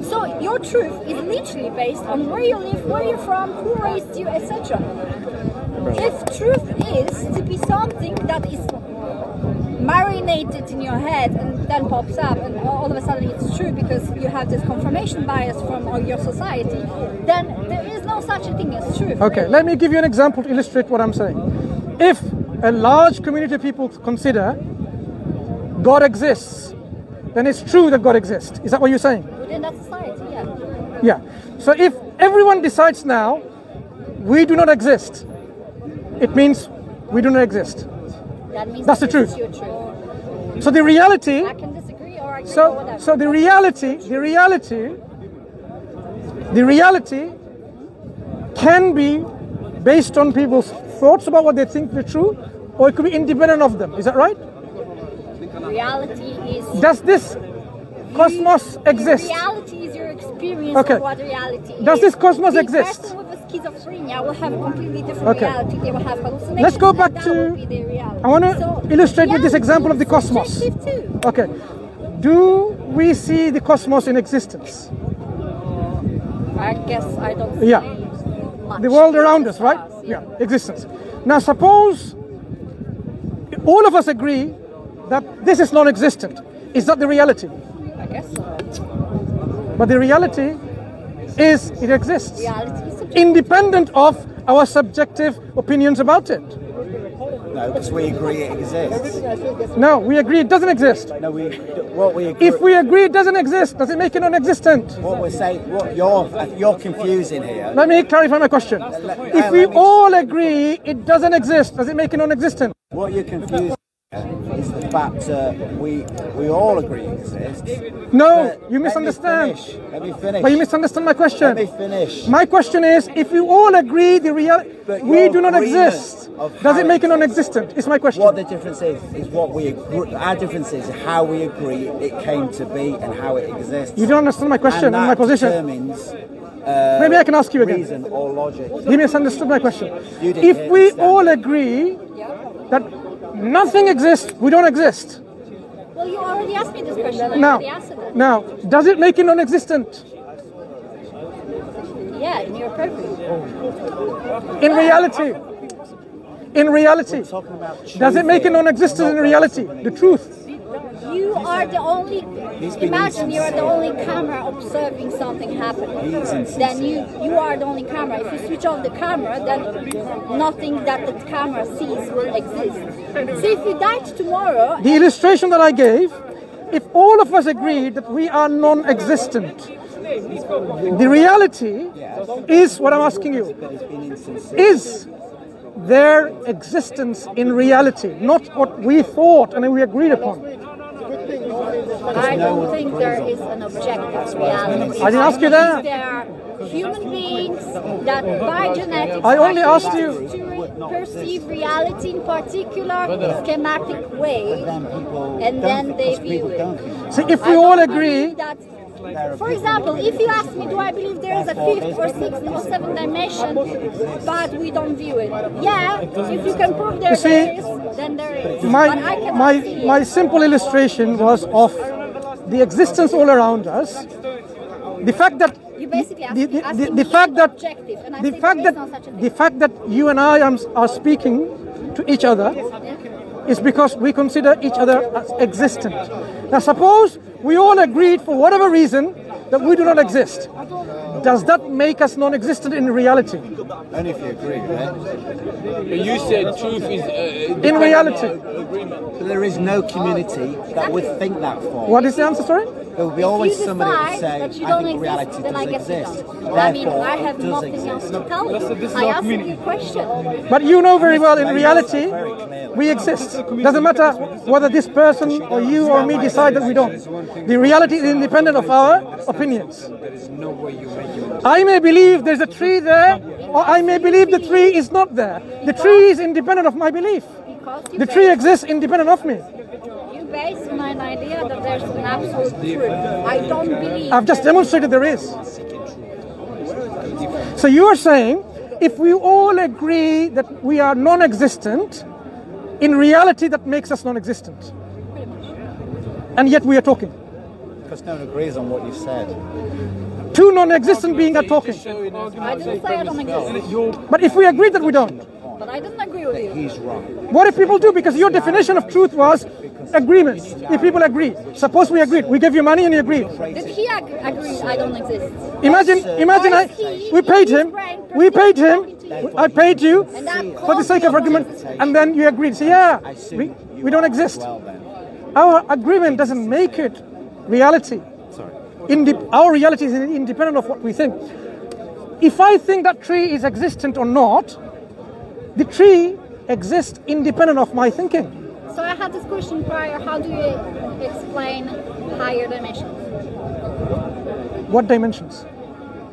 So your truth is literally based on where you live, where you're from, who raised you, etc. If truth is to be something that is marinated in your head and then pops up and all of a sudden it's true because you have this confirmation bias from your society, then there is no such a thing as truth. Okay, let me give you an example to illustrate what I'm saying. If a large community of people consider God exists, then it's true that God exists. Is that what you're saying? Within that society, yeah. Yeah. So if everyone decides now, we do not exist, it means we do not exist. That means that's the truth. Your truth. So the reality. I can disagree or agree or whatever. So the reality can be based on people's thoughts about what they think are true, or it could be independent of them. Is that right? Reality is. Does this cosmos exist? Reality is your experience Okay. of what reality is. Does this cosmos The exist? person with a schizophrenia will have a completely different reality. They will have hallucinations. Let's go back and that to. will be their reality. I want to illustrate with this example of the reality is cosmos. subjective too. Okay. Do we see the cosmos in existence? I guess I don't see Yeah. much. The world around us, right? Yeah. Existence. Now suppose all of us agree that this is non-existent. Is that the reality? I guess so. But the reality is it exists. Reality is subjective. Independent of our subjective opinions about it. No, because we agree it exists. No, we agree it doesn't exist. No, what we agree. If we agree it doesn't exist, does it make it non-existent? What we're saying, what you're confusing here. Let me clarify my question. If we all agree it doesn't exist, does it make it non-existent? What you're confusing is the fact that we all agree it exists. No, you misunderstand. Let me finish. But you misunderstand my question. Let me finish. My question is, if we all agree we do not exist, does it make it non-existent? Is my question. What the difference is what we agree. Our difference is how we agree it came to be and how it exists. You don't understand my question and my position. Determines, Maybe I can ask you again. reason or logic. You misunderstood my question. You didn't If we understand all it. agree that nothing exists, we don't exist. Well, you already asked me this question. I Now, already answered it. now, does it make it non-existent? Yeah, in your purpose. In reality, does it make it non-existent in reality? The truth. You are the only. Imagine you are the only camera observing something happening. Then you are the only camera. If you switch off the camera, then nothing that the camera sees will exist. So if you died tomorrow, The illustration that I gave, if all of us agree that we are non-existent, the reality is what I'm asking you. Is their existence in reality, not what we thought and we agreed upon? I don't think there is an objective reality. I didn't ask you that. There are human beings that by genetics I only are asked you. to perceive reality in particular schematic way, and then they view it. See, if we I all don't agree, believe that. For example, if you ask me, do I believe there is a fifth or sixth or seventh dimension, but we don't view it? Yeah, if you can prove there see, is, then there is. But I cannot see my it. simple illustration was of the existence all around us. The fact that You basically asked the me fact that objective, and I the said fact there is that no such a thing. the fact that you and I are speaking to each other is because we consider each other as existent. Now suppose we all agreed for whatever reason that we do not exist. Does that make us non-existent in reality? Only if you agree, right? You said truth is In reality. But there is no community that would think that form. What is the answer, sorry? There will be If always you somebody that decide say, that you I don't think exist, reality then I does guess you exist. don't. I mean, Therefore, I have it does nothing exist. else to tell you. this is I not answered community. your question. But you know very well in reality, we exist. Doesn't matter whether this person or you or me decide that we don't. The reality is independent of our opinions. I may believe there's a tree there, or I may believe the tree is not there. The tree is independent of my belief. Because you The tree exists independent of me. You base on an idea that there's an absolute truth. I don't believe. I've just demonstrated there is. So you are saying, if we all agree that we are non-existent, in reality that makes us non-existent. And yet we are talking. Because no one agrees on what you've said. Two non-existent beings are talking. I didn't say I don't exist. But if we agree that we don't, But I didn't agree with you. He's wrong. what if people do? Because your definition of truth was agreement. If people agree, suppose we agreed, we gave you money and you agreed. Did he agree I don't exist? Imagine, we paid him, I paid you for the sake of argument, and then you agreed. So yeah, we don't exist. Well then. Our agreement doesn't make it reality. Our reality is independent of what we think. If I think that tree is existent or not, the tree exists independent of my thinking. So I had this question prior. How do you explain higher dimensions? What dimensions?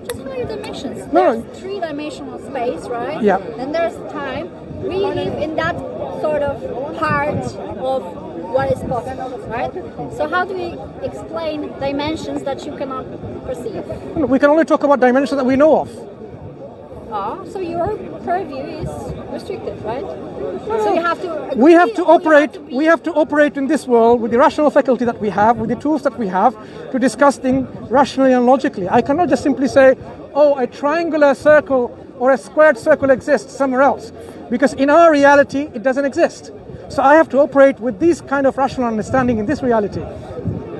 Just higher dimensions. No. There's three-dimensional space, right? Yeah. Then there's time. We live in that sort of part of what is possible, right? So how do we explain dimensions that you cannot perceive? We can only talk about dimensions that we know of. So your purview is restricted, right? So you have to. We have to operate in this world with the rational faculty that we have, with the tools that we have to discuss things rationally and logically. I cannot just simply say, oh, a triangular circle or a squared circle exists somewhere else, because in our reality it doesn't exist. So I have to operate with this kind of rational understanding in this reality.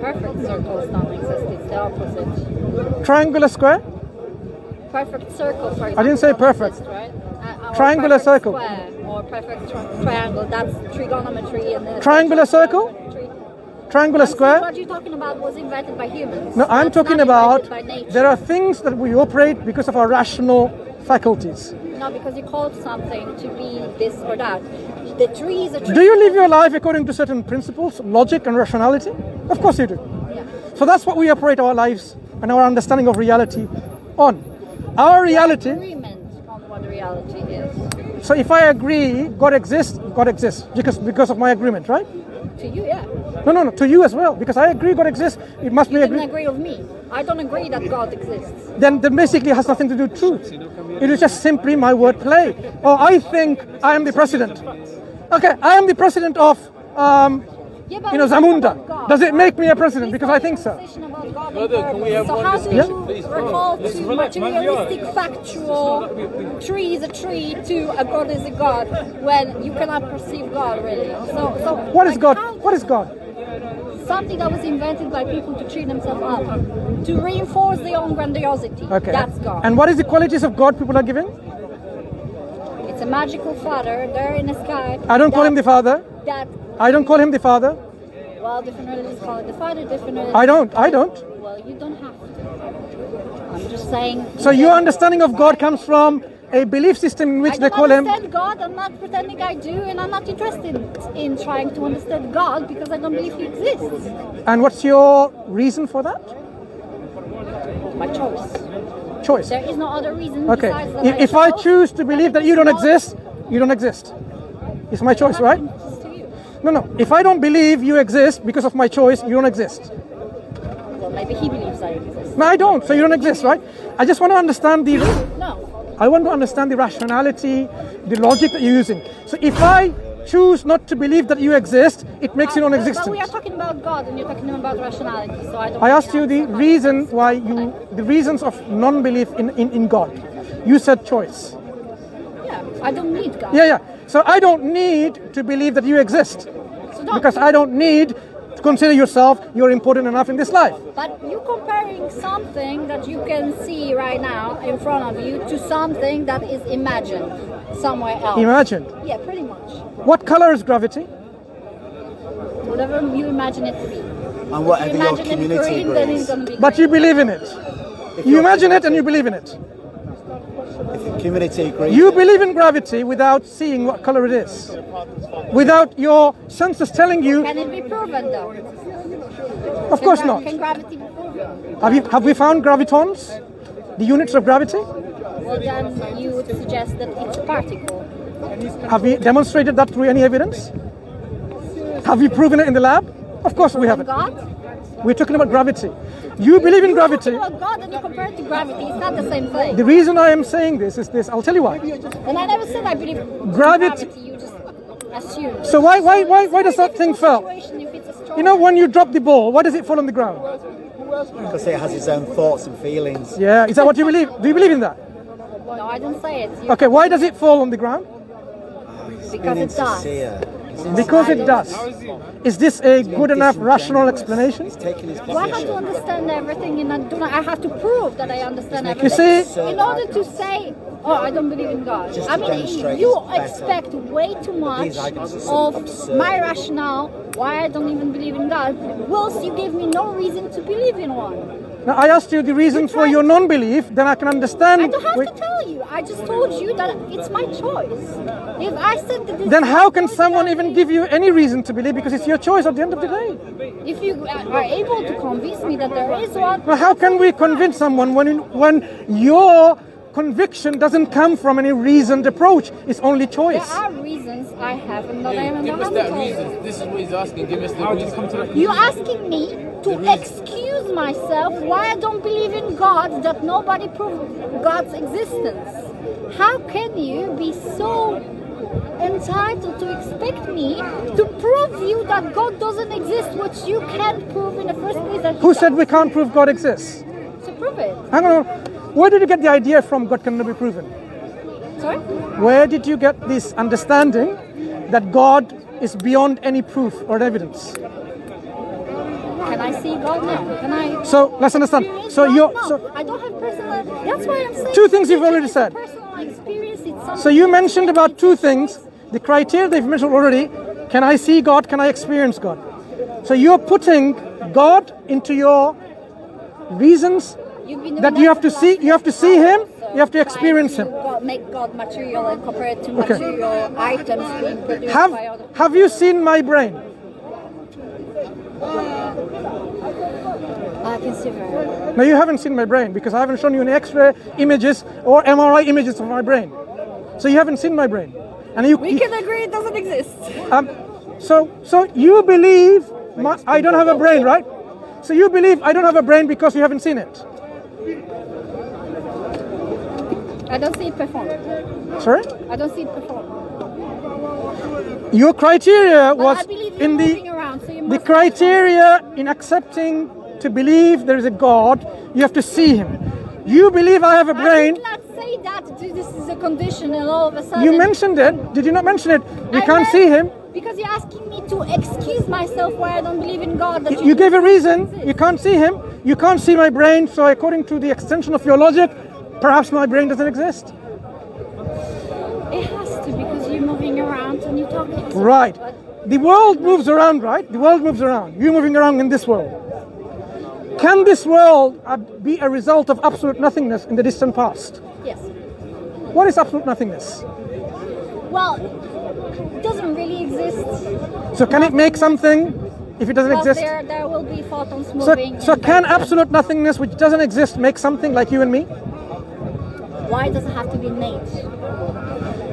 Perfect circles don't exist. It's the opposite. Triangular square? Perfect circle, for example. I didn't say don't perfect. exist, right? Or Triangular perfect circle. Square, or perfect triangle. That's trigonometry. And Triangular circle? Triangular square? What you're talking about was invented by humans. No, I'm That's talking not about invented by nature. there are things that we operate because of our rational faculties. No, because you called something to be this or that. The tree is a tree. Do you live your life according to certain principles, logic and rationality? Of course you do. Yeah. So that's what we operate our lives and our understanding of reality on. Our reality. Agreement on what reality is. So if I agree God exists because of my agreement, right? To you, yeah. No, to you as well. Because I agree God exists, it must You be didn't agree. agree with me. I don't agree that God exists. Then basically it has nothing to do with truth. It is just simply my word play. Oh, I think I am the president. Okay, I am the president of Zamunda. Does it make me a president? Because I think so. So how do you recall to materialistic, factual, tree is a tree to a God is a God when you cannot perceive God really? So What is like, God? how- What is God? Something that was invented by people to treat themselves up, to reinforce their own grandiosity. Okay. That's God. And what is the qualities of God people are giving? It's a magical father there in the sky. I don't call him the Father. That I don't call him the Father. well, different religions call it the father, different religions. I don't. Well, you don't have to. I'm just saying. So your understanding of God comes from a belief system in which I they don't call him. understand God. I'm not pretending I do, and I'm not interested in trying to understand God because I don't believe He exists. And what's your reason for that? My choice. Choice. There is no other reason Okay. besides that If I chose. choose to believe that you don't exist, you don't exist. It's my choice, right? What happens to you? No. If I don't believe you exist because of my choice, you don't exist. Well, maybe he believes I exist. No, I don't. So you don't exist, right? I just want to understand the. No. I want to understand the rationality, the logic that you're using. So if I choose not to believe that you exist, it makes you But non-existent. we are talking about God, and you're talking about rationality. So I don't. I asked you the understand. reason why the reasons of non-belief in God. You said choice. Yeah, I don't need God. Yeah. So I don't need to believe that you exist. So don't. Because I don't need to consider yourself, you're important enough in this life. But you're comparing something that you can see right now in front of you to something that is imagined somewhere else. Imagine. Yeah, pretty much. What color is gravity? Whatever you imagine it to be. And whatever You your imagine it community green, then it's agrees. going to be But green. you believe in it. You imagine it and you believe in it. If the community agrees. You believe in gravity without seeing what color it is. Without your senses telling you, Can it be proven though? of course not. Can gravity be proven? Have we found gravitons? The units of gravity? Well, then you would suggest that it's a particle. Have we demonstrated that through any evidence? Have we proven it in the lab? Of course we haven't. God? We're talking about gravity. You believe in gravity. You're talking about God and you compare it to gravity. It's not the same thing. The reason I am saying this is this. I'll tell you why. And I never said I believe in Gravity- gravity. You just assume. So why does that thing fall? If it's a strong You know, when you drop the ball, why does it fall on the ground? Because it has its own thoughts and feelings. Yeah, is that what you believe? Do you believe in that? No, I didn't say it. Okay, why does it fall on the ground? Because it does. Because it does. Is this a good enough rational explanation? Do I have to understand everything and I have to prove that I understand everything? You see, in order to say, oh, I don't believe in God. I mean, you expect way too much of my rationale why I don't even believe in God, whilst you give me no reason to believe in one. Now, I asked you the reason for your non-belief, then I can understand. I don't have to tell you. I just told you that it's my choice. If I said that this then how can someone even give you any reason to believe? Because it's your choice at the end of the day. If you are able to convince me that there is one... Now, how can we convince someone when your conviction doesn't come from any reasoned approach? It's only choice. There are reasons I haven't that I haven't Give us that reason. This is what he's asking. Give us the reason. You're asking me to excuse myself why I don't believe in God, that nobody proved God's existence. How can you be so entitled to expect me to prove you that God doesn't exist, which you can't prove in the first place? That Who said we can't prove God exists? So prove it. Hang on. Where did you get the idea from God cannot be proven? Sorry? Where did you get this understanding that God is beyond any proof or evidence? Can I see God now? Can I? So let's understand. So God? you're. No, So, I don't have personal. That's why I'm saying. Two things you've already said. Personal experience. It's something. so you mentioned about two things. The criteria they've mentioned already. Can I see God? Can I experience God? So you're putting God into your reasons that you have to see. You have to see Him. You have to experience Him. Make God material and compare it to material items being produced by other. Have you seen my brain? I can see very well. No, you haven't seen my brain because I haven't shown you any X-ray images or MRI images of my brain. So you haven't seen my brain. And We can agree it doesn't exist. So you believe I don't have a brain, right? So you believe I don't have a brain because you haven't seen it. I don't see it perform. Sorry? I don't see it perform. Your criteria was I believe you're in moving around, so you the must criteria in accepting to believe there is a God, you have to see Him. You believe I have a I brain. did not say that this is a condition and all of a sudden... You mentioned it. Did you not mention it? We can't see Him. Because you're asking me to excuse myself why I don't believe in God. That You gave a reason. You can't see Him. You can't see my brain. So according to the extension of your logic, perhaps my brain doesn't exist. It has to, because you're moving around and you're talking. Right. The world moves around, right? The world moves around. You're moving around in this world. Can this world be a result of absolute nothingness in the distant past? Yes. What is absolute nothingness? Well, it doesn't really exist. So can it make something if it doesn't Well, exist? there will be photons moving. So can absolute nothingness, which doesn't exist, make something like you and me? Why does it have to be innate?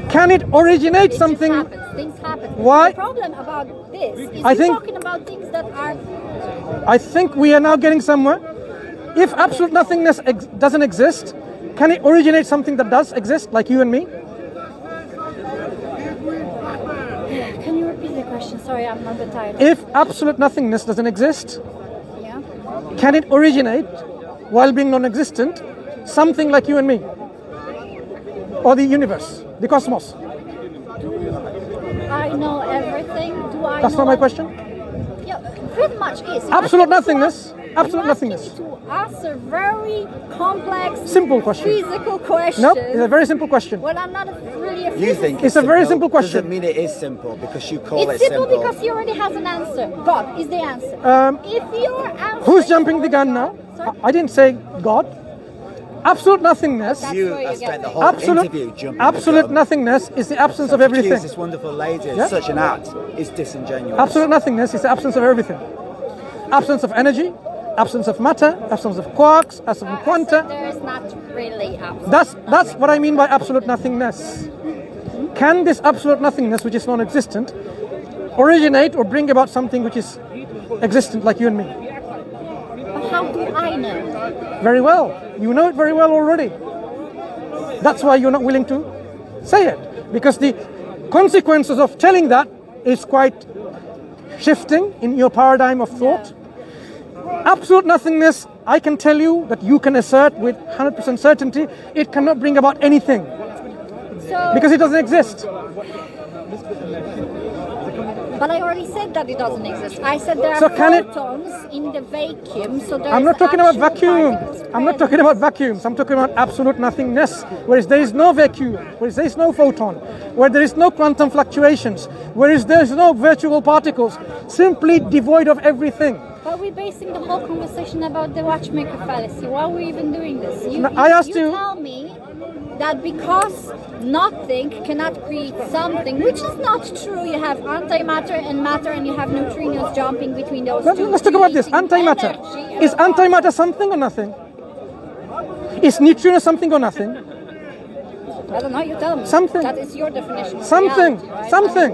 Can it originate It something? just happens. Things happen. Why? The problem about this is I you're think- talking about things that are... I think we are now getting somewhere. If absolute nothingness doesn't exist, can it originate something that does exist, like you and me? Can you repeat the question? Sorry, I'm a bit tired. If absolute nothingness doesn't exist, Yeah? can it originate, while being non-existent, something like you and me? Or the universe, the cosmos? I know everything. Do I That's know not my that- question. Yeah, pretty much is. Absolute nothingness. Absolute nothingness. To answer very complex, Simple question. physical questions. Nope, it's a very simple question. Well, I'm not really a You physicist. think It's a very simple question. Doesn't mean it is simple because you call It's it simple simple. because he already has an answer. God is the answer. If your answer... Who's jumping the gun now? Sorry? I didn't say God. Absolute nothingness. That's You where you have get spent the it. whole interview jumping Absolute the gun. nothingness is the absence of To accuse everything. this wonderful lady of Yeah. such an act is disingenuous. Absolute nothingness is the absence of everything. Absence of energy, absence of matter, absence of quarks, absence of quanta. There is not really absolute. That's what I mean by absolute nothingness. Can this absolute nothingness, which is non-existent, originate or bring about something which is existent, like you and me? But how do I know? Very well. You know it very well already. That's why you're not willing to say it. Because the consequences of telling that is quite shifting in your paradigm of thought. Absolute nothingness, I can tell you that you can assert with 100% certainty, it cannot bring about anything. Because it doesn't exist. But I already said that it doesn't exist. I said there are photons in the vacuum, so there I'm not talking about vacuum. particles. I'm not talking about vacuums. I'm talking about absolute nothingness, whereas there is no vacuum, whereas there is no photon, where there is no quantum fluctuations, whereas there is no virtual particles, simply devoid of everything. But we're basing the whole conversation about the watchmaker fallacy. Why are we even doing this? You tell me that because nothing cannot create something, which is not true. You have antimatter and matter, and you have neutrinos jumping between those two. Let's talk about this. Antimatter. Is antimatter something or nothing? Is neutrino something or nothing? I don't know, you tell me. Something. That is your definition. Something. Reality, right? Something.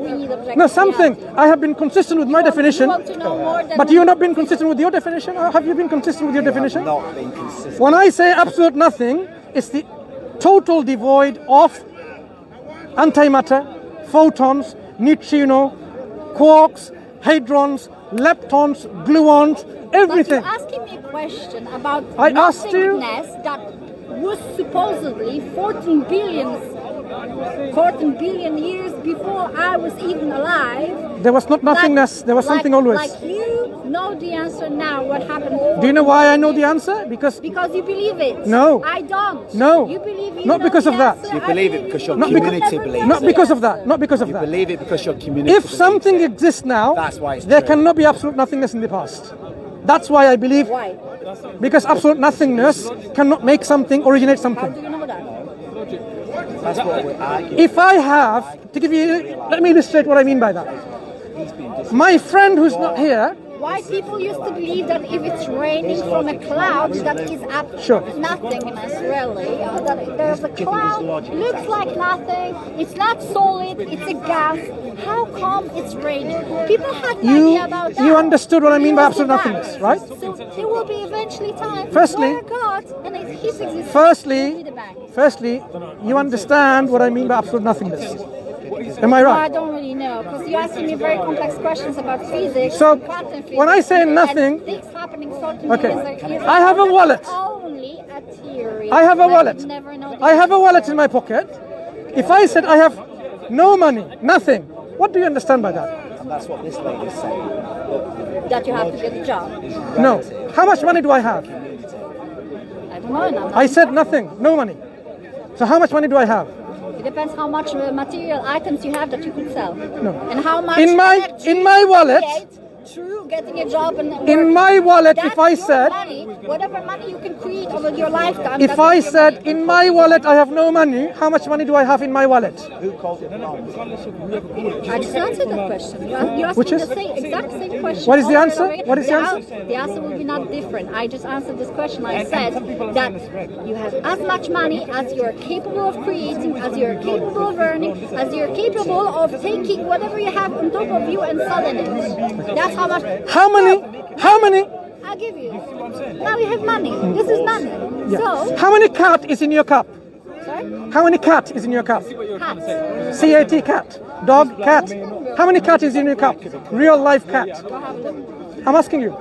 We need objective No, something. reality. I have been consistent with my definition. You want to know more than But you have not been consistent with your definition? Or have you been consistent with your definition? Not being consistent. When I say absolute nothing, it's the total devoid of antimatter, photons, neutrino, quarks, hadrons, leptons, gluons, everything. But you're asking me a question about I asked you- nothingness that was supposedly 14 billion years before I was even alive. There was not nothingness, there was something always. Like you know the answer now, what happened. Do you know why I know the answer? Because you believe it. No. I don't. No. You believe it. Not because of that. You believe it because your Not community because- believes not it. because of that. Not because of You that. believe it because your community If believes something it. exists now, That's why it's there true. cannot be absolute nothingness in the past. That's why I believe. Why? Because absolute nothingness cannot make something, originate How something. do you know that? That's what we're arguing. If I have, to give you, let me illustrate what I mean by that. My friend who's not here, Why people used to believe that if it's raining from a cloud, that is Sure. nothingness, really. That there's a cloud, looks like nothing, it's not solid, it's a gas. How come it's raining? People had an idea about that. you understood what I mean by absolute Used to nothingness, that. right? So there will be eventually time Firstly- where God and His existence will be the bank. Firstly, you understand what I mean by absolute nothingness. Am I I right? don't really know, because you're asking me very complex questions about physics. So, and quantum physics, when I say and nothing- things happening certainly Okay. is I have a wallet. Only a theory. I have a and wallet. would never know the I have a answer. wallet in my pocket. If I said I have no money, nothing, what do you understand by that? And that's what this lady is saying. That you have to get a job. No. How much money do I have? I don't know enough. I said nothing, no money. So how much money do I have? It depends how much material items you have that you could sell. No. And how much In my wallet, through getting a job and in work. my wallet, That's if I your said, money, whatever money you can create over your lifetime. if that's I your said money. in my wallet I have no money, how much money do I have in my wallet? Who called it wrong? I just answered that question. You asked Which me is? the exact same question. What is the over and answer? over again. What is the answer? The answer will be not different. I just answered this question. I said that you have as much money as you're capable of creating, as you're capable of earning, as you're capable of taking whatever you have on top of you and selling it. That's how much. How many? How many? I'll give you. Now you have money. This is money. So, How many cat is in your cup? sorry? How many cat is in your cup? Hats. C-A-T, cat. Dog, cat. How many cat is in your cup? Real life cat. Go have them. I'm asking you.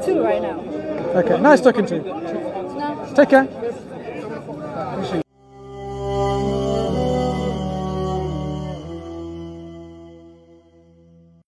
2 right now. Okay, nice talking to you. No. Take care.